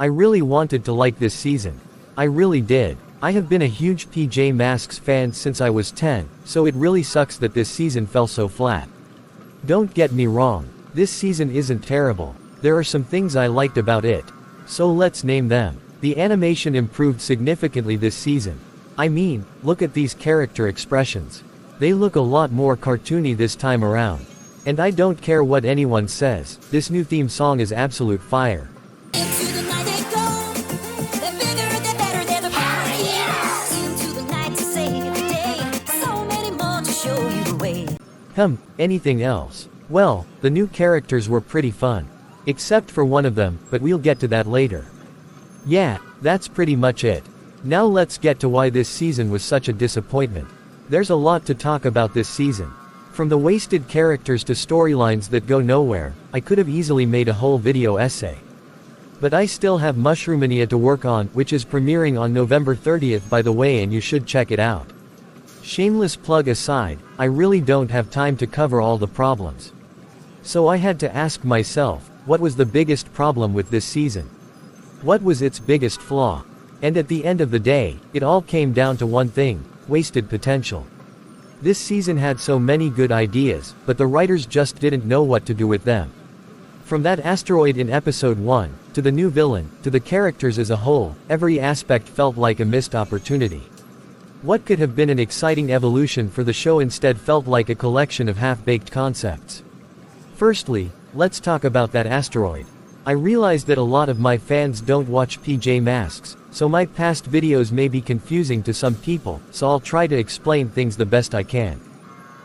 I really wanted to like this season. I really did. I have been a huge PJ Masks fan since I was 10, so it really sucks that this season fell so flat. Don't get me wrong, this season isn't terrible. There are some things I liked about it. So let's name them. The animation improved significantly this season. I mean, look at these character expressions. They look a lot more cartoony this time around. And I don't care what anyone says, this new theme song is absolute fire. Into the night they go, they're bigger, they're better, they're the power heroes. Into the night to save the day, so many more to show you the way. Anything else? Well, the new characters were pretty fun. Except for one of them, but we'll get to that later. Yeah, that's pretty much it. Now let's get to why this season was such a disappointment. There's a lot to talk about this season. From the wasted characters to storylines that go nowhere, I could have easily made a whole video essay. But I still have Mushroomania to work on, which is premiering on November 30th by the way, and you should check it out. Shameless plug aside, I really don't have time to cover all the problems. So I had to ask myself, what was the biggest problem with this season? What was its biggest flaw? And at the end of the day, it all came down to one thing: wasted potential. This season had so many good ideas, but the writers just didn't know what to do with them. From that asteroid in episode 1, to the new villain, to the characters as a whole, every aspect felt like a missed opportunity. What could have been an exciting evolution for the show instead felt like a collection of half-baked concepts. Firstly, let's talk about that asteroid. I realize that a lot of my fans don't watch PJ Masks, so my past videos may be confusing to some people, so I'll try to explain things the best I can.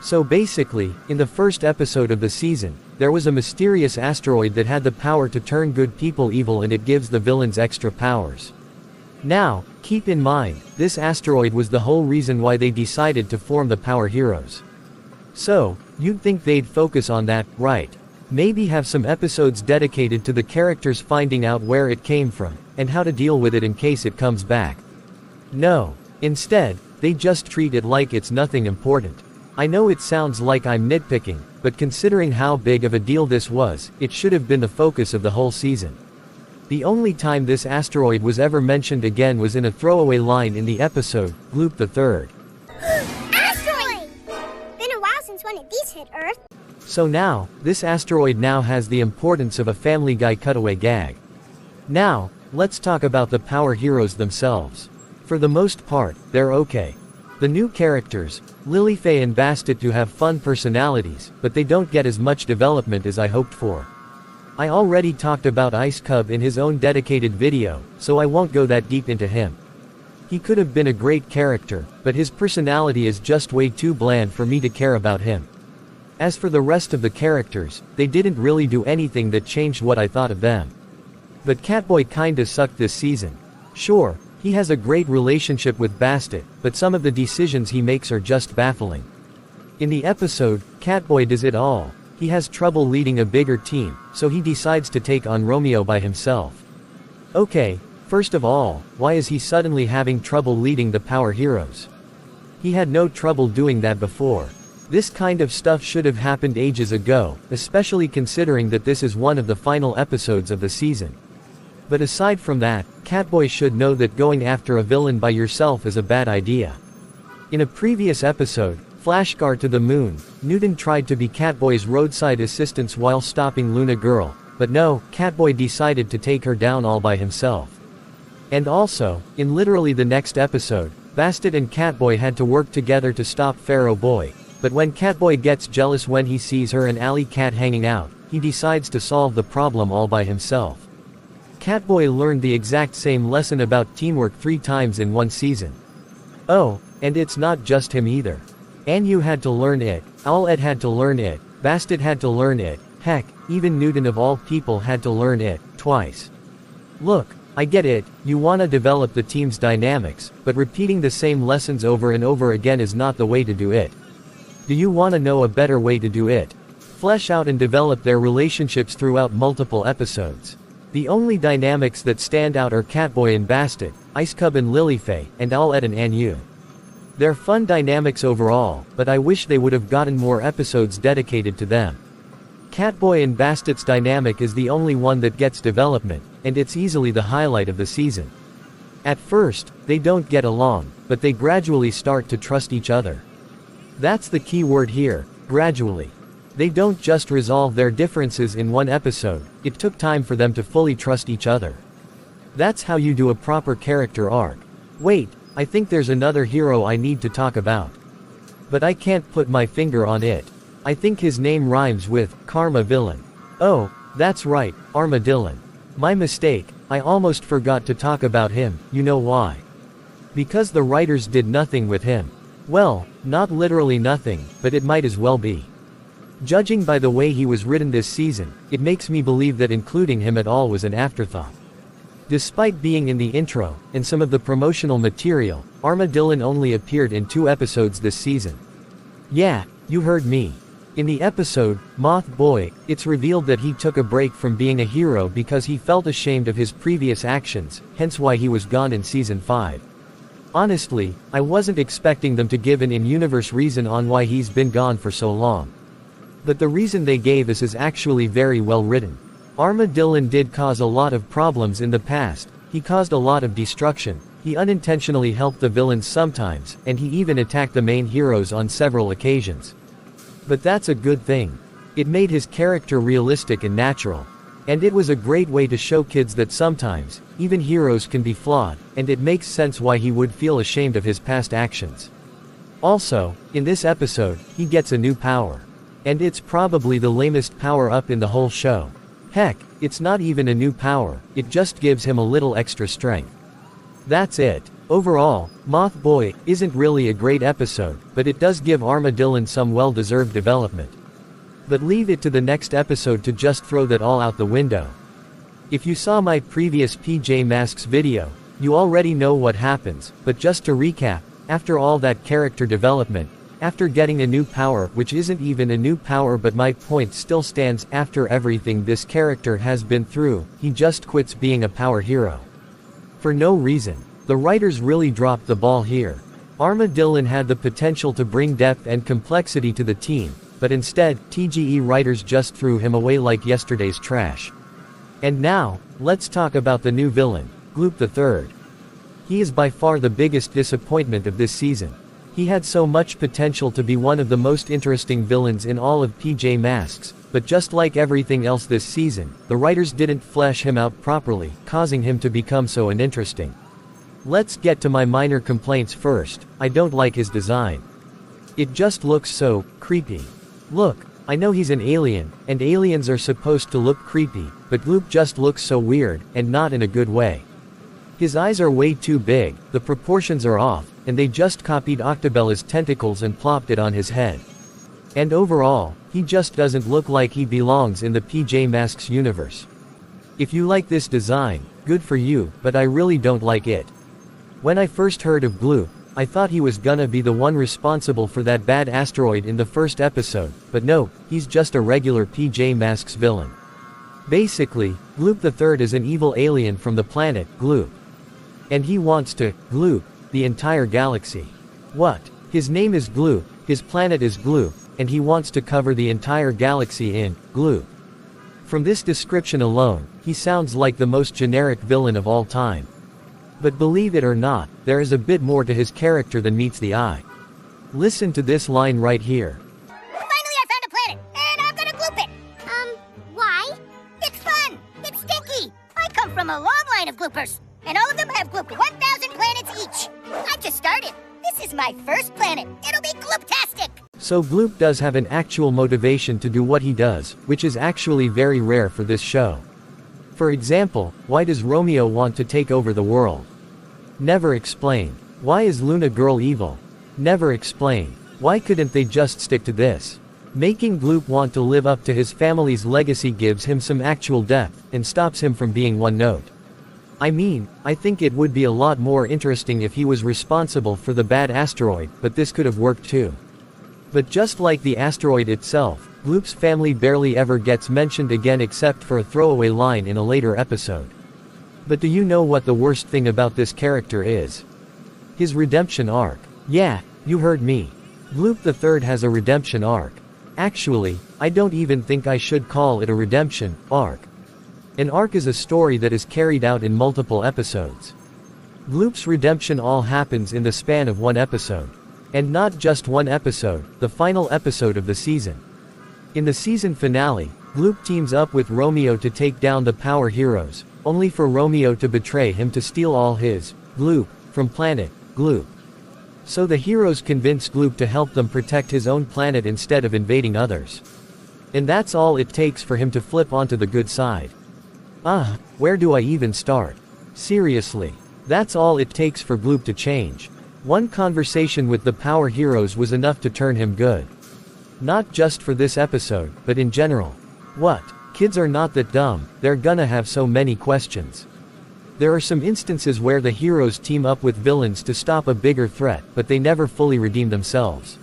So basically, in the first episode of the season, there was a mysterious asteroid that had the power to turn good people evil, and it gives the villains extra powers. Now, keep in mind, this asteroid was the whole reason why they decided to form the Power Heroes. So, you'd think they'd focus on that, right? Maybe have some episodes dedicated to the characters finding out where it came from, and how to deal with it in case it comes back. No. Instead, they just treat it like it's nothing important. I know it sounds like I'm nitpicking, but considering how big of a deal this was, it should have been the focus of the whole season. The only time this asteroid was ever mentioned again was in a throwaway line in the episode, Gloop the Third. Asteroid! Been a while since one of these hit Earth. So now, this asteroid now has the importance of a Family Guy cutaway gag. Now, let's talk about the Power Heroes themselves. For the most part, they're okay. The new characters, Lilyfae and Bastet, do have fun personalities, but they don't get as much development as I hoped for. I already talked about Ice Cub in his own dedicated video, so I won't go that deep into him. He could have been a great character, but his personality is just way too bland for me to care about him. As for the rest of the characters, they didn't really do anything that changed what I thought of them. But Catboy kinda sucked this season. Sure, he has a great relationship with Bastet, but some of the decisions he makes are just baffling. In the episode, Catboy does it all. He has trouble leading a bigger team, so he decides to take on Romeo by himself. Okay, first of all, why is he suddenly having trouble leading the Power Heroes? He had no trouble doing that before. This kind of stuff should have happened ages ago, especially considering that this is one of the final episodes of the season. But aside from that, Catboy should know that going after a villain by yourself is a bad idea. In a previous episode, Flashcar to the Moon, Newton tried to be Catboy's roadside assistance while stopping Luna Girl, but no, Catboy decided to take her down all by himself. And also, in literally the next episode, Bastet and Catboy had to work together to stop Pharaoh Boy, but when Catboy gets jealous when he sees her and Alley Cat hanging out, he decides to solve the problem all by himself. Catboy learned the exact same lesson about teamwork 3 times in one season. Oh, and it's not just him either. Anu had to learn it, Owlette had to learn it, Bastet had to learn it, heck, even Newton of all people had to learn it, twice. Look, I get it, you wanna develop the team's dynamics, but repeating the same lessons over and over again is not the way to do it. Do you wanna know a better way to do it? Flesh out and develop their relationships throughout multiple episodes. The only dynamics that stand out are Catboy and Bastet, Ice Cub and Lilyfae, and Owlette and Anu. They're fun dynamics overall, but I wish they would have gotten more episodes dedicated to them. Catboy and Bastet's dynamic is the only one that gets development, and it's easily the highlight of the season. At first, they don't get along, but they gradually start to trust each other. That's the key word here, gradually. They don't just resolve their differences in one episode, it took time for them to fully trust each other. That's how you do a proper character arc. Wait, I think there's another hero I need to talk about. But I can't put my finger on it. I think his name rhymes with Karma Villain. Oh, that's right, Armadillon. My mistake, I almost forgot to talk about him, you know why? Because the writers did nothing with him. Well, not literally nothing, but it might as well be. Judging by the way he was written this season, it makes me believe that including him at all was an afterthought. Despite being in the intro, and some of the promotional material, Armadillon only appeared in 2 episodes this season. Yeah, you heard me. In the episode, Moth Boy, it's revealed that he took a break from being a hero because he felt ashamed of his previous actions, hence why he was gone in Season 5. Honestly, I wasn't expecting them to give an in-universe reason on why he's been gone for so long. But the reason they gave us is actually very well written. Armadillon did cause a lot of problems in the past, he caused a lot of destruction, he unintentionally helped the villains sometimes, and he even attacked the main heroes on several occasions. But that's a good thing. It made his character realistic and natural. And it was a great way to show kids that sometimes, even heroes can be flawed, and it makes sense why he would feel ashamed of his past actions. Also, in this episode, he gets a new power. And it's probably the lamest power-up in the whole show. Heck, it's not even a new power, it just gives him a little extra strength. That's it. Overall, Moth Boy isn't really a great episode, but it does give Armadillon some well-deserved development. But leave it to the next episode to just throw that all out the window. If you saw my previous PJ Masks video, you already know what happens, but just to recap, after all that character development, after getting a new power, which isn't even a new power but my point still stands, after everything this character has been through, he just quits being a power hero. For no reason. The writers really dropped the ball here. Armadillon had the potential to bring depth and complexity to the team, but instead, TGE writers just threw him away like yesterday's trash. And now, let's talk about the new villain, Gloop III. He is by far the biggest disappointment of this season. He had so much potential to be one of the most interesting villains in all of PJ Masks, but just like everything else this season, the writers didn't flesh him out properly, causing him to become so uninteresting. Let's get to my minor complaints first. I don't like his design. It just looks so creepy. Look, I know he's an alien, and aliens are supposed to look creepy, but Gloop just looks so weird, and not in a good way. His eyes are way too big, the proportions are off, and they just copied Octobella's tentacles and plopped it on his head. And overall, he just doesn't look like he belongs in the PJ Masks universe. If you like this design, good for you, but I really don't like it. When I first heard of Gloop, I thought he was gonna be the one responsible for that bad asteroid in the first episode, but no, he's just a regular PJ Masks villain. Basically, Gloop III is an evil alien from the planet Gloop. And he wants to gloop the entire galaxy. What? His name is Gloop, his planet is Gloop, and he wants to cover the entire galaxy in Gloop. From this description alone, he sounds like the most generic villain of all time. But believe it or not, there is a bit more to his character than meets the eye. Listen to this line right here. Finally, I found a planet, and I'm gonna gloop it. Why? It's fun! It's stinky! I come from a long line of gloopers, and all of them have glooped 1,000 planets each. I just started. This is my first planet. It'll be glooptastic! So Gloop does have an actual motivation to do what he does, which is actually very rare for this show. For example, why does Romeo want to take over the world? Never explained. Why is Luna Girl evil? Never explained. Why couldn't they just stick to this? Making Gloop want to live up to his family's legacy gives him some actual depth, and stops him from being one note. I mean, I think it would be a lot more interesting if he was responsible for the bad asteroid, but this could have worked too. But just like the asteroid itself, Gloop's family barely ever gets mentioned again except for a throwaway line in a later episode. But do you know what the worst thing about this character is? His redemption arc. Yeah, you heard me. Gloop III has a redemption arc. Actually, I don't even think I should call it a redemption arc. An arc is a story that is carried out in multiple episodes. Gloop's redemption all happens in the span of one episode. And not just one episode, the final episode of the season. In the season finale, Gloop teams up with Romeo to take down the Power Heroes, only for Romeo to betray him to steal all his Gloop from planet Gloop. So the heroes convince Gloop to help them protect his own planet instead of invading others. And that's all it takes for him to flip onto the good side. Where do I even start? Seriously. That's all it takes for Gloop to change. One conversation with the Power Heroes was enough to turn him good. Not just for this episode, but in general. What? Kids are not that dumb, they're gonna have so many questions. There are some instances where the heroes team up with villains to stop a bigger threat, but they never fully redeem themselves.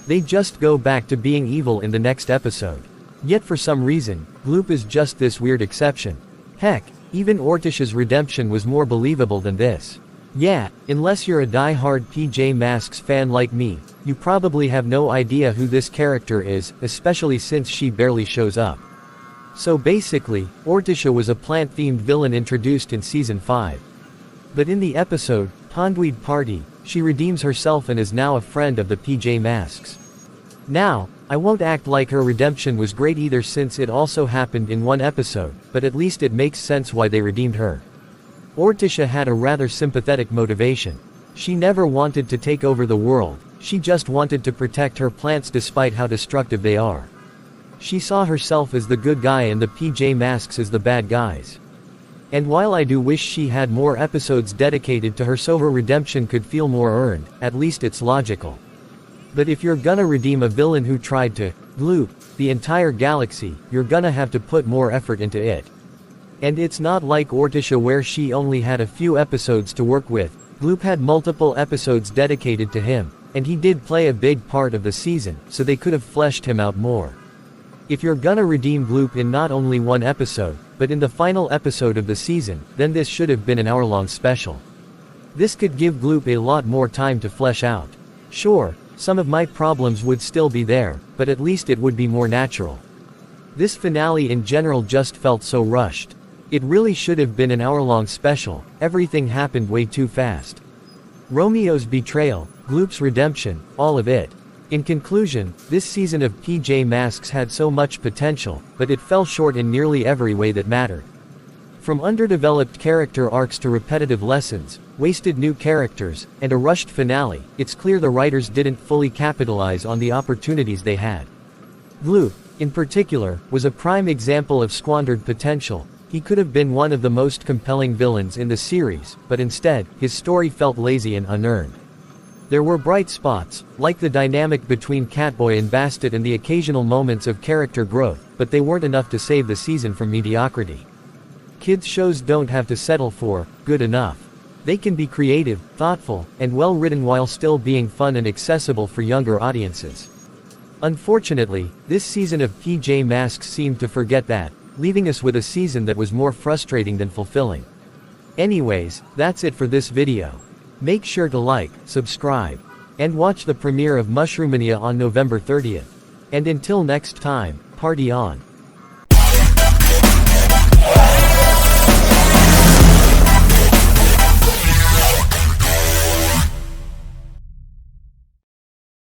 They just go back to being evil in the next episode. Yet for some reason, Gloop is just this weird exception. Heck, even Ortish's redemption was more believable than this. Yeah, unless you're a die-hard PJ Masks fan like me, you probably have no idea who this character is, especially since she barely shows up. So basically, Ortisha was a plant-themed villain introduced in Season 5. But in the episode, Pondweed Party, she redeems herself and is now a friend of the PJ Masks. Now, I won't act like her redemption was great either since it also happened in one episode, but at least it makes sense why they redeemed her. Ortisha had a rather sympathetic motivation. She never wanted to take over the world, she just wanted to protect her plants despite how destructive they are. She saw herself as the good guy and the PJ Masks as the bad guys. And while I do wish she had more episodes dedicated to her so her redemption could feel more earned, at least it's logical. But if you're gonna redeem a villain who tried to Gloop the entire galaxy, you're gonna have to put more effort into it. And it's not like Ortisha where she only had a few episodes to work with. Gloop had multiple episodes dedicated to him, and he did play a big part of the season, so they could have fleshed him out more. If you're gonna redeem Gloop in not only one episode, but in the final episode of the season, then this should have been an hour-long special. This could give Gloop a lot more time to flesh out. Sure, some of my problems would still be there, but at least it would be more natural. This finale in general just felt so rushed. It really should have been an hour-long special, everything happened way too fast. Romeo's betrayal, Gloop's redemption, all of it. In conclusion, this season of PJ Masks had so much potential, but it fell short in nearly every way that mattered. From underdeveloped character arcs to repetitive lessons, wasted new characters, and a rushed finale, it's clear the writers didn't fully capitalize on the opportunities they had. Gloop, in particular, was a prime example of squandered potential. He could have been one of the most compelling villains in the series, but instead, his story felt lazy and unearned. There were bright spots, like the dynamic between Catboy and Bastet and the occasional moments of character growth, but they weren't enough to save the season from mediocrity. Kids shows don't have to settle for good enough. They can be creative, thoughtful, and well-written while still being fun and accessible for younger audiences. Unfortunately, this season of PJ Masks seemed to forget that, leaving us with a season that was more frustrating than fulfilling. Anyways, that's it for this video. Make sure to like, subscribe, and watch the premiere of Mushroomania on November 30th. And until next time, party on.